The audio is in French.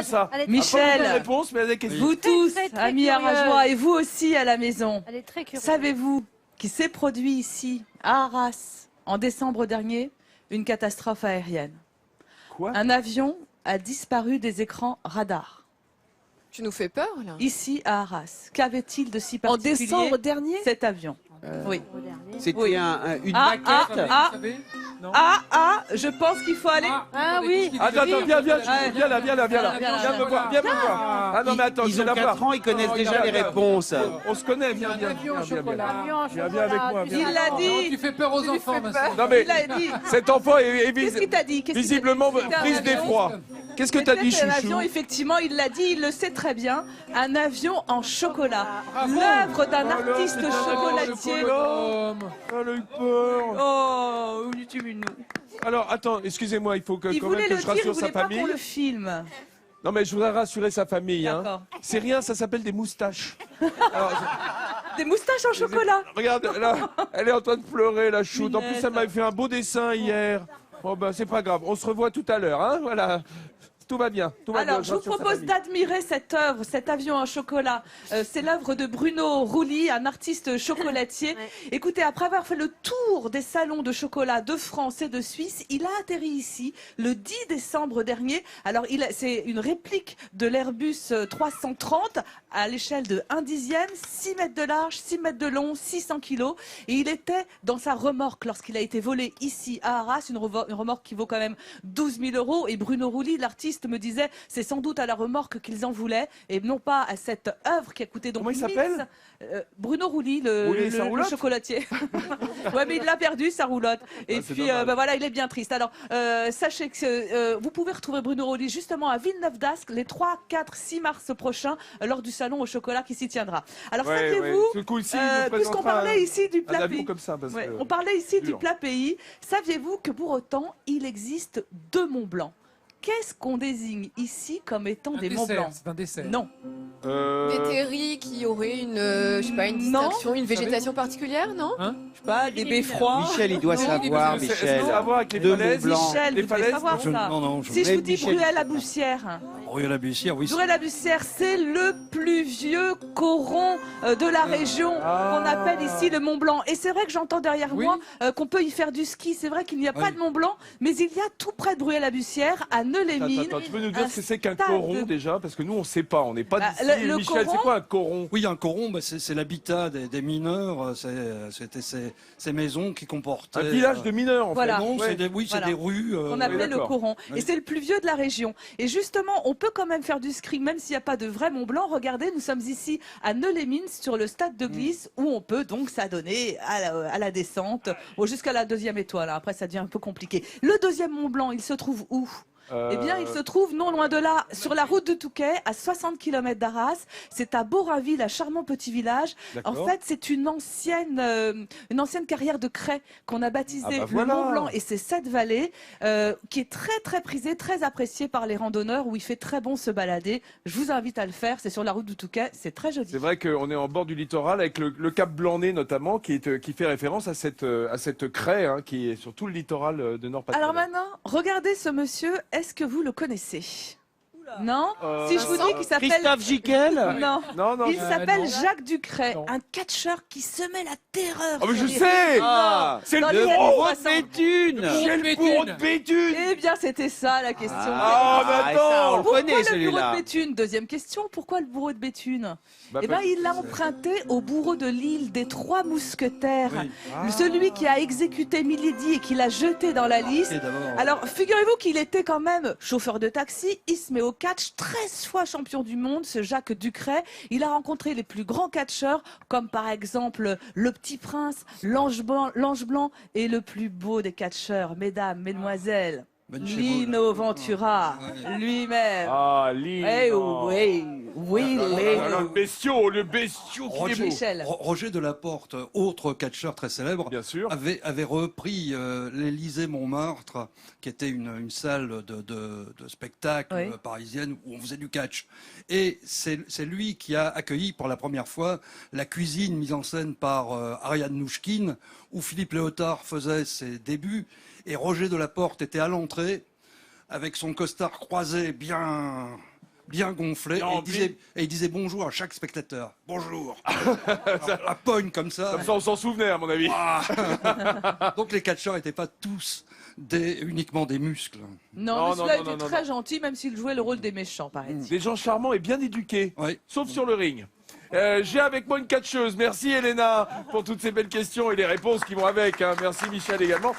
que ça. Michel, Pas de réponse, mais des questions. vous tous, très, très amis curieuse. arageois, et vous aussi à la maison, Elle est très curieuse. savez-vous qui s'est produit ici, à Arras, en décembre dernier, une catastrophe aérienne? Quoi? Un avion a disparu des écrans radars, Tu nous fais peur, là. ici à Arras. Qu'avait-il de si En particulier décembre dernier cet avion? Oui. C'était Oui. une Ah, maquette. Je pense qu'il faut aller... Ah oui. Attends, viens là. Ouais. Viens là. Viens me voir. Ah non, mais attends, Ils ont 4 ans, ils connaissent déjà les réponses. On se connaît, viens. Avion au chocolat. Viens avec moi. Il l'a dit. Tu fais peur aux enfants, maintenant. Non mais Il l'a dit. cet enfant est Qu'est-ce qu'il t'a dit? Qu'est-ce qu'il t'a dit? visiblement C'était un prise avion. d'effroi. Qu'est-ce que t'as dit, C'était un avion, chouchou? effectivement, il l'a dit, il le sait très bien. Un avion en chocolat. L'œuvre d'un artiste chocolatier. Elle a eu peur. Oh, tu nous. Alors, attends, excusez-moi, il faut que, Il quand même voulait que le je dire, il rassure sa voulait pas famille. qu'on le filme. Non, mais je voudrais rassurer sa famille. Hein. D'accord. C'est rien, ça s'appelle des moustaches. Des moustaches en chocolat. Regarde, là, elle est en train de pleurer, la choute. En plus, Punaise. elle m'avait fait un beau dessin hier. Bon, ben, c'est pas grave. On se revoit tout à l'heure, hein, voilà. Tout va bien. Tout va bien, Alors, je vous rassure sa propose famille. d'admirer cette œuvre, cet avion en chocolat. C'est l'œuvre de Bruno Rouly, un artiste chocolatier. Écoutez, après avoir fait le tour des salons de chocolat de France et de Suisse, il a atterri ici le 10 décembre dernier. Alors, c'est une réplique de l'Airbus 330 à l'échelle de 1/10, 6 mètres de large, 6 mètres de long, 600 kilos. Et il était dans sa remorque lorsqu'il a été volé ici à Arras, une remorque qui vaut quand même 12 000 €. Et Bruno Rouly, l'artiste, me disait, c'est sans doute à la remorque qu'ils en voulaient et non pas à cette œuvre qui a coûté donc. Comment il s'appelle? Bruno Rouly, Rouly, sa le roulotte chocolatier. Ouais, mais il l'a perdu, sa roulotte. Et c'est puis, dommage. voilà, il est bien triste. Alors, sachez que vous pouvez retrouver Bruno Rouly justement à Villeneuve-d'Ascq les 3, 4, 6 mars prochains lors du salon au chocolat qui s'y tiendra. Alors, saviez-vous, Ce coup-ci, il nous puisqu'on présentera parlait ici du un plat avion pays, comme ça. Parce ouais, que... on parlait ici du dur. plat pays, saviez-vous que pour autant, il existe 2 Mont Blanc? Qu'est-ce qu'on désigne ici comme étant des Mont Blancs? C'est un dessert. Non. Des terris qui auraient une, je sais pas, une Non. distinction, une végétation particulière, non? Je sais pas, des beffrois. Michel, il doit savoir, C'est Michel. à voir avec les De falaises. Mont Blanc. Michel, Les vous devez falaises. savoir ça. Non, Si je Mais vous dis Michel- Bruay-la-Bussière. Bruay-la-Bussière, oui. Bruay-la-Bussière, c'est le plus vieux coron de la région qu'on appelle ici le Mont Blanc. Et c'est vrai que j'entends derrière Oui. moi qu'on peut y faire du ski. C'est vrai qu'il n'y a pas Oui. de Mont Blanc, mais il y a tout près de Bruay-la-Bussière, à Neu-les-Mines. Attends, tu peux nous dire un ce que c'est qu'un stade coron de- déjà? Parce que nous, on sait pas. On n'est pas Bah, d'ici. le Michel, coron- c'est quoi un coron? Oui, un coron, bah, c'est l'habitat des mineurs. C'était ces maisons qui comportaient. Un village de mineurs, en fait. Voilà. Non, Ouais. c'est oui, c'est Voilà. des rues. qu'on appelait le d'accord. coron. Oui. Et c'est le plus vieux de la région. Et justement, on peut quand même faire du ski, même s'il n'y a pas de vrai Mont Blanc. Regardez, nous sommes ici à Neu-les-Mines, sur le stade de glisse, où on peut donc s'adonner à la descente, jusqu'à la 2e étoile. Après, ça devient un peu compliqué. Le 2e Mont Blanc, il se trouve où? Eh bien, il se trouve non loin de là, sur la route de Touquet, à 60 km d'Arras. C'est à Beauraville, un charmant petit village. En D'accord. fait, c'est une ancienne carrière de craie qu'on a baptisée Ah bah le voilà. Mont Blanc et c'est cette vallée qui est très très prisée, très appréciée par les randonneurs où il fait très bon se balader. Je vous invite à le faire, c'est sur la route de Touquet, c'est très joli. C'est vrai qu'on est en bord du littoral avec le cap Blanc-Nez notamment qui fait référence à cette craie hein, qui est sur tout le littoral de Nord-Pas-de-Calais. Alors maintenant, regardez ce monsieur, est-ce que vous le connaissez? Non. Si je vous dis qu'il s'appelle... Christophe Jiquel. Non. Non, Il s'appelle non. Jacques Ducret, Non. un catcheur qui semait la terreur. Ah mais je sur les sais rives. Ah, C'est Dans le les années bourreau de 60. Béthune. Quel bourreau de Béthune. Eh bien, c'était ça la question. Ah, mais ça, on attends. le Pourquoi connaît le bourreau celui-là. de Béthune? Deuxième question, pourquoi le bourreau de Béthune? Bah, Eh bien, il l'a emprunté au bourreau de l'île des Trois Mousquetaires. Oui. Celui qui a exécuté Milady et qui l'a jeté dans la liste. Et d'abord. Alors, figurez-vous qu'il était quand même chauffeur de taxi, il se met au catch, 13 fois champion du monde, ce Jacques Ducret. Il a rencontré les plus grands catcheurs, comme par exemple le Petit Prince, l'Ange Blanc et le plus beau des catcheurs, mesdames, mesdemoiselles, Benchebol. Lino Ventura, Ouais. lui-même. Ah, Lino. Eh oui, oui, Ah, le bestiau qui est Roger, beau. Michel. Roger Delaporte, autre catcheur très célèbre, Bien sûr. avait repris l'Élysée Montmartre, qui était une salle de spectacle Oui. parisienne où on faisait du catch. Et c'est lui qui a accueilli pour la première fois la cuisine mise en scène par Ariane Nouchkine, où Philippe Léotard faisait ses débuts. Et Roger Delaporte était à l'entrée avec son costard croisé bien bien gonflés, Bien remplis. et il disait bonjour à chaque spectateur. Bonjour. À pogne comme ça. Comme ça, on s'en souvenait, à mon avis. Donc les catcheurs n'étaient pas tous uniquement des muscles. Non, Non, mais non, celui-là non, était non, très gentil, même s'il jouait le rôle des méchants, paraît-il. Des gens charmants et bien éduqués, Oui. sauf sur le ring. J'ai avec moi une catcheuse. Merci Elena pour toutes ces belles questions et les réponses qui vont avec. Hein. Merci Michel également.